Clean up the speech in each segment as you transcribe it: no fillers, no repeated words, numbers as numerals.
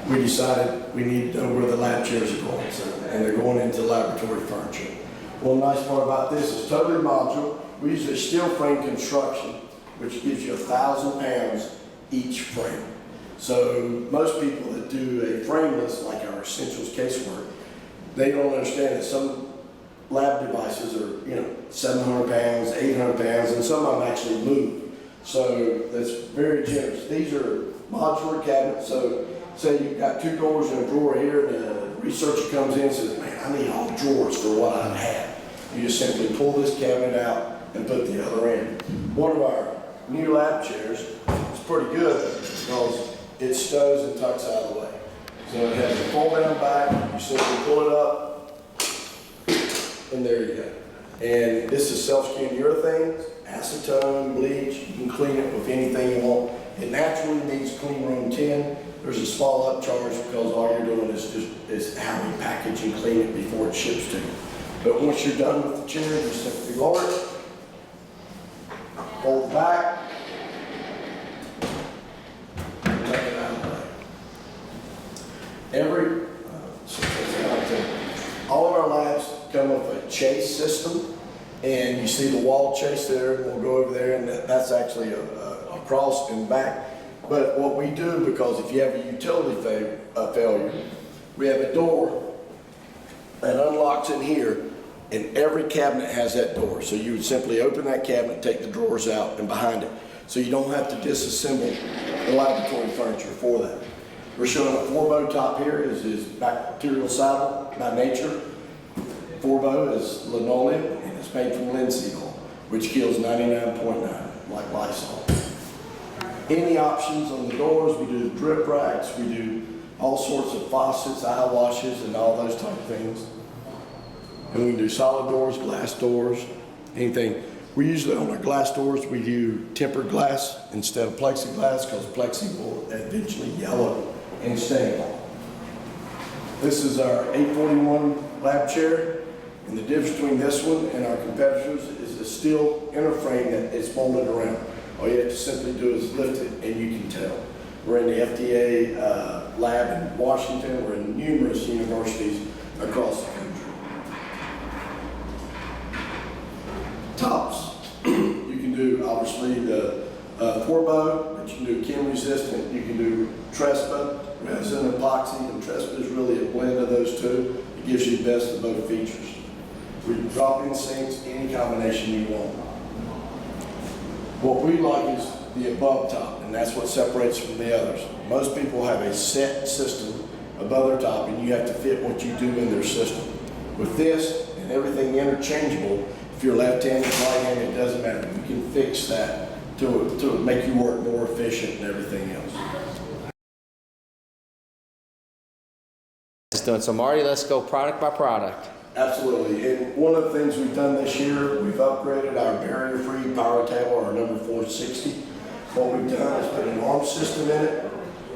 we decided we needed to know where the lab chairs are going, and they're going into laboratory furniture. One nice part about this is totally modular. We use a steel frame construction, which gives you 1,000 pounds each frame. So most people that do a frameless, like our Essentials casework, they don't understand that some lab devices are, 700 pounds, 800 pounds, and some of them actually move. So that's very generous. These are modular cabinets. So say you've got 2 doors and a drawer here, and a researcher comes in and says, man, I need all drawers for what I have. You just simply pull this cabinet out and put the other in. One of our new lab chairs is pretty good because it stows and tucks out of the way. So it has a fold down back, you simply pull it up, and there you go. And this is self-skin urethane, acetone, bleach. You can clean it with anything you want. It naturally needs clean room 10. There's a small upcharge because all you're doing is how we package and clean it before it ships to you. But once you're done with the chair, you simply lower it, fold it back, and take it out of the way. All of our labs come with a chase system, and you see the wall chase there, and we'll go over there, and that's actually a cross and back. But what we do, because if you have a utility failure, we have a door that unlocks in here, and every cabinet has that door. So you would simply open that cabinet, take the drawers out and behind it. So you don't have to disassemble the laboratory furniture for that. We're showing a 4-bow top here is bacterial saddle by nature. 4-bow is linoleum, and it's made from linseed oil, which kills 99.9, like Lysol. Any options on the doors, we do drip racks, we do all sorts of faucets, eye washes, and all those type of things. And we can do solid doors, glass doors, anything. We usually, on our glass doors, we do tempered glass instead of plexiglass because plexi will eventually yellow and stain. This is our 841 lab chair, and the difference between this one and our competitors is a steel inner frame that is molded around. All you have to simply do is lift it and you can tell. We're in the FDA lab in Washington. We're in numerous universities across the country. Tops. You can do obviously the 4-bow, but you can do chem resistant. You can do Trespa, resin epoxy, and Trespa is really a blend of those two. It gives you the best of both features. We drop in sinks, any combination you want. What we like is the above top, and that's what separates from the others. Most people have a set system above their top, and you have to fit what you do in their system. With this and everything interchangeable, if you're left-handed, right-handed, it doesn't matter. You can fix that to make you work more efficient and everything else. So Marty, let's go product by product. Absolutely, and one of the things we've done this year, we've upgraded our barrier-free power table, our number 460. What we've done is put an arm system in it,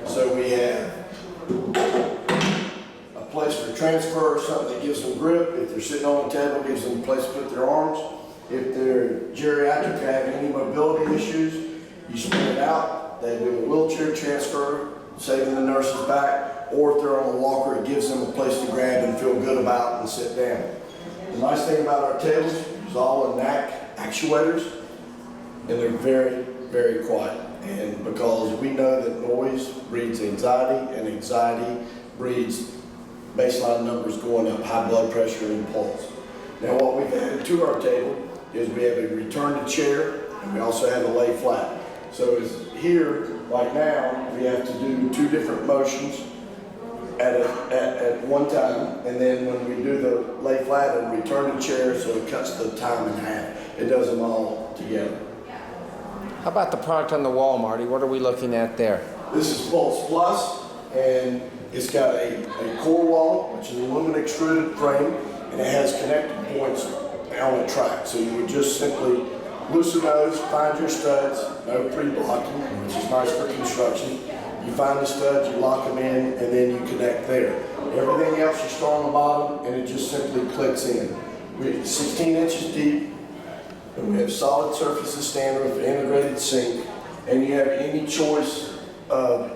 so we have a place for transfer, something that gives them grip. If they're sitting on the table, it gives them a place to put their arms. If they're geriatric, have any mobility issues, you spread it out. They do a wheelchair transfer, saving the nurse's back. Or if they're on a walker, it gives them a place to grab and feel good about and sit down. The nice thing about our tables is all NAC actuators, and they're very, very quiet. And because we know that noise breeds anxiety, and anxiety breeds baseline numbers going up, high blood pressure and pulse. Now what we've added to our table is we have a return to chair, and we also have a lay flat. So it's here, right now, we have to do 2 different motions at one time, and then when we do the lay flat and return to chair, so it cuts the time in half. It does them all together. How about the product on the wall, Marty? What are we looking at there? This is Pulse Plus, and it's got a core wall, which is an aluminum extruded frame, and it has connecting points on a track. So you would just simply loosen those, find your studs, no pre-blocking, which is nice for construction. You find the studs, you lock them in, and then you connect there. Everything else you store on the bottom, and it just simply clicks in. We're 16 inches deep, and we have solid surfaces standard with an integrated sink, and you have any choice of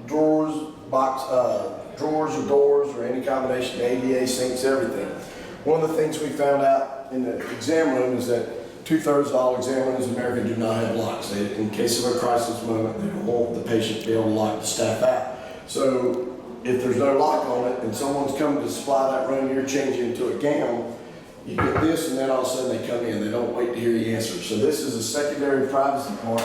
drawers, box, drawers or doors or any combination, ADA sinks, everything. One of the things we found out in the exam room is that 2/3 of all exam rooms in America do not have locks. In case of a crisis moment, they don't want the patient to be able to lock the staff out. So if there's no lock on it and someone's coming to supply that room, you're changing into a gown, you get this and then all of a sudden they come in, they don't wait to hear you answer. So this is a secondary privacy part.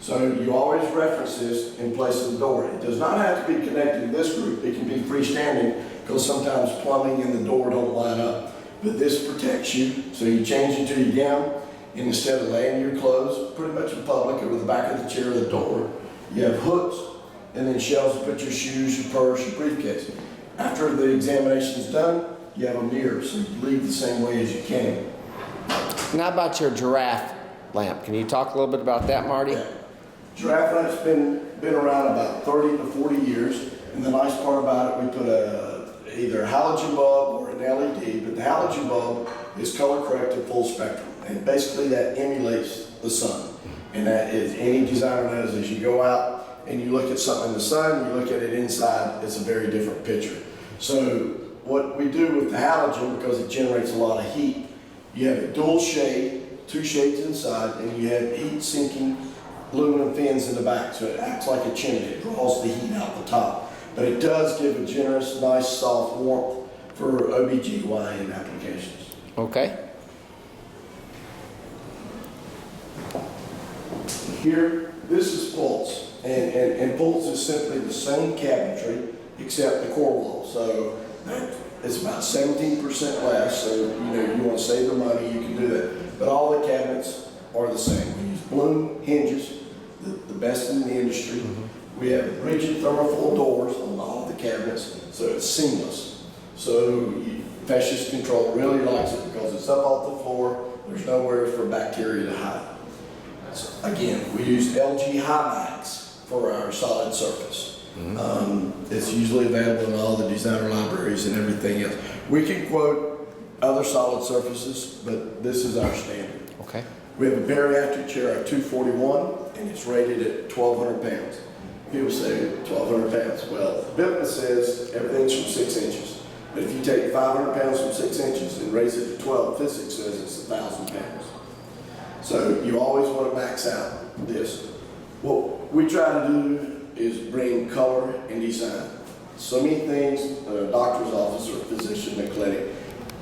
So you always reference this in place of the door. It does not have to be connected to this group. It can be freestanding because sometimes plumbing and the door don't line up. But this protects you. So you change into your gown and instead of laying your clothes pretty much in public over the back of the chair or the door, you have hooks and then shelves to put your shoes, your purse, your briefcase. After the examination is done, you have a mirror so you leave the same way as you came. Now about your giraffe lamp. Can you talk a little bit about that, Marty? Yeah. Giraffe lamp's been around about 30 to 40 years, and the nice part about it, we put either a halogen bulb or an LED, but the halogen bulb is color corrected full spectrum, and basically that emulates the sun. And that is, any designer knows, as you go out and you look at something in the sun, you look at it inside, it's a very different picture. So what we do with the halogen, because it generates a lot of heat, you have a dual shade, 2 shades inside, and you have heat sinking aluminum fins in the back, so it acts like a chimney. It draws the heat out the top. But it does give a generous, nice, soft warmth for OBGYN applications. Okay. Here, this is Pulse, and Pulse is simply the same cabinetry except the core wall. So it's about 17% less, so you want to save the money, you can do that. But all the cabinets are the same. We use Bloom hinges, the best in the industry. We have rigid thermofoil doors on all of the cabinets, so it's seamless. So Fascist Control really likes it because it's up off the floor, there's nowhere for bacteria to hide. So again, we use LG Himax for our solid surface. It's usually available in all the designer libraries and everything else. We can quote other solid surfaces, but this is our standard. Okay. We have a bariatric chair at 241, and it's rated at 1,200 pounds. People say 1,200 pounds. Well, Bipman says everything's from 6 inches. But if you take 500 pounds from 6 inches and raise it to 12, physics says it's 1,000 pounds. So you always want to max out this. What we try to do is bring color and design. So many things in a doctor's office or a physician in a clinic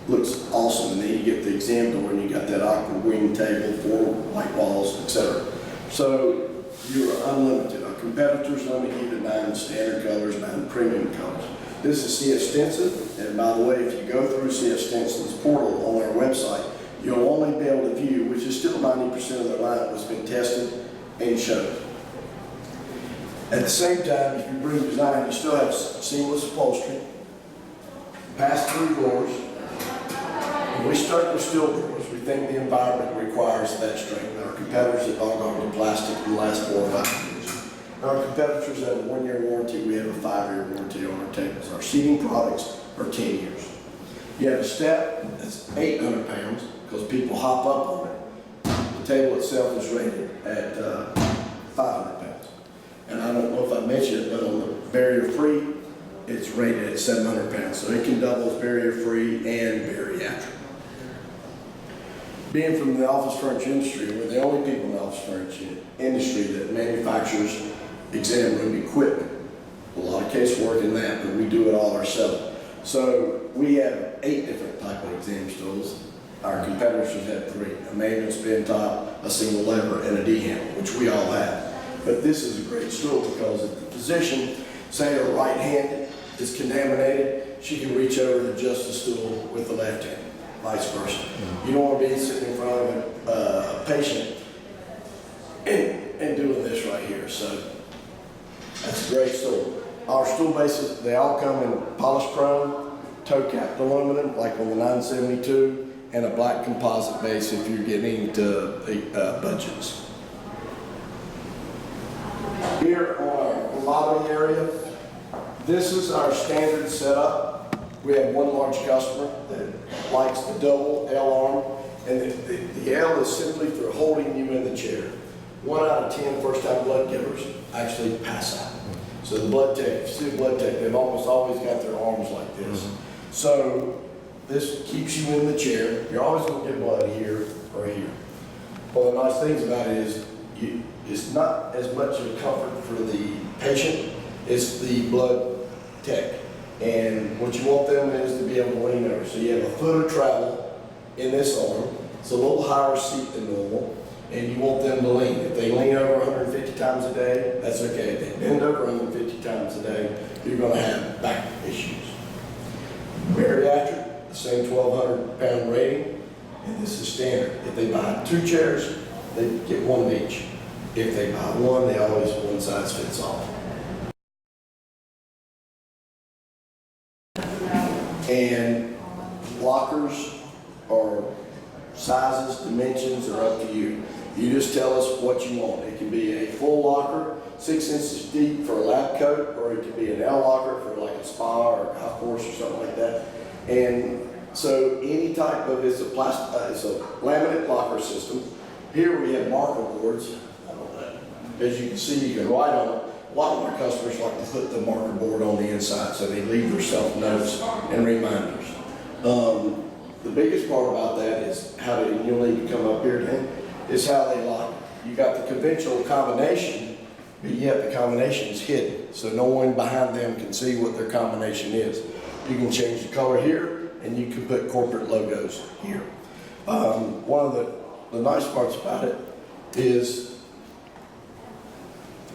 looks awesome, and then you get the exam door and you got that awkward wing table, 4 white walls, etc. So you're unlimited. Our competitors limit you to 9 standard colors, 9 premium colors. This is CF Stenson, and by the way, if you go through CF Stenson's portal on our website, you'll only be able to view, which is still 90% of their lineup that's been tested and shown. At the same time, if you bring design, you still have seamless upholstery, pass-through doors. When we start with steel doors, we think the environment requires that strength. Our competitors have all gone to plastic in the last 4 or 5 years. Our competitors have a 1-year warranty. We have a 5-year warranty on our tables. Our seating products are 10 years. You have a step that's 800 pounds because people hop up on it. The table itself is rated at 500 pounds. And I don't know if I mentioned it, but on the barrier-free, it's rated at 700 pounds. So it can double as barrier-free and bariatric. Being from the office furniture industry, we're the only people in the office furniture industry that manufactures exam room equipment. A lot of casework in that, but we do it all ourselves. So we have 8 different type of exam stools. Our competitors have 3, a manual spin top, a single lever, and a D-handle, which we all have. But this is a great stool because if the physician, say her right hand is contaminated, she can reach over and adjust the stool with the left hand, vice versa. You don't want to be sitting in front of a patient and doing this right here. So that's a great stool. Our stool bases, they all come in polished chrome, toe-capped aluminum, like on the 972, and a black composite base if you're getting into budgets. Here on our lobby area, this is our standard setup. We have one large customer that likes the double L arm, and the L is simply for holding you in the chair. 1 out of 10 first-time blood givers actually pass out. So the blood tech, if you see the blood tech, they've almost always got their arms like this. So this keeps you in the chair. You're always going to get blood here or here. One of the nice things about it is it's not as much of a comfort for the patient, it's the blood tech. And what you want them is to be able to lean over. So you have a foot of travel in this arm. It's a little higher seat than normal, and you want them to lean. If they lean over 150 times a day, that's okay. If they bend over 150 times a day, you're going to have back issues. Bariatric, the same 1,200 pound rating, and this is standard. If they buy 2 chairs, they get 1 of each. If they buy 1, they always one size fits all. And lockers or sizes, dimensions are up to you. You just tell us what you want. It can be a full locker, 6 inches deep for a lab coat, or it can be an L locker for like a spa or a golf course or something like that. And so any type of, it's a laminate locker system. Here we have marker boards. As you can see, you can write on it. A lot of my customers like to put the marker board on the inside so they leave themselves notes and reminders. The biggest part about that is how they, you'll need to come up here, Dan, is how they lock it. You got the conventional combination, but yet the combination is hidden. So no one behind them can see what their combination is. You can change the color here, and you can put corporate logos here. One of the nice parts about it is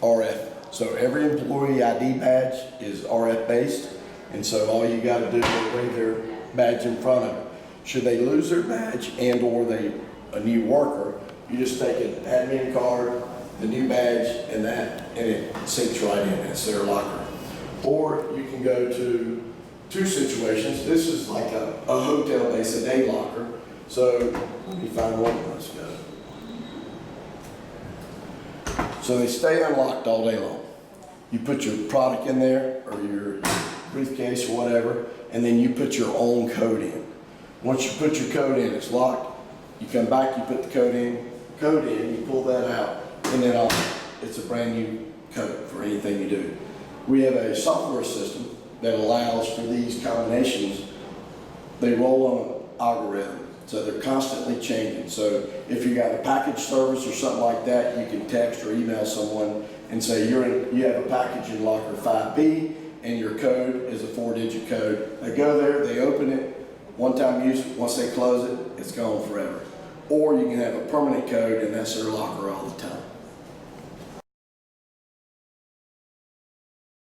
RF. So every employee ID badge is RF based, and so all you got to do is bring their badge in front of it. Should they lose their badge and or they a new worker, you just take an admin card, the new badge, and it sinks right in. It's their locker. Or you can go to 2 situations. This is like a hotel base, a day locker. So let me find one. Let's go. So they stay unlocked all day long. You put your product in there or your briefcase or whatever, and then you put your own code in. Once you put your code in, it's locked. You come back, you put the code in, you pull that out, and then it's a brand new code for anything you do. We have a software system that allows for these combinations. They roll on an algorithm, so they're constantly changing. So if you got a package service or something like that, you can text or email someone and say you have a package in locker 5B and your code is a 4-digit code. They go there, they open it, one-time use. Once they close it, it's gone forever. Or you can have a permanent code and that's their locker all the time.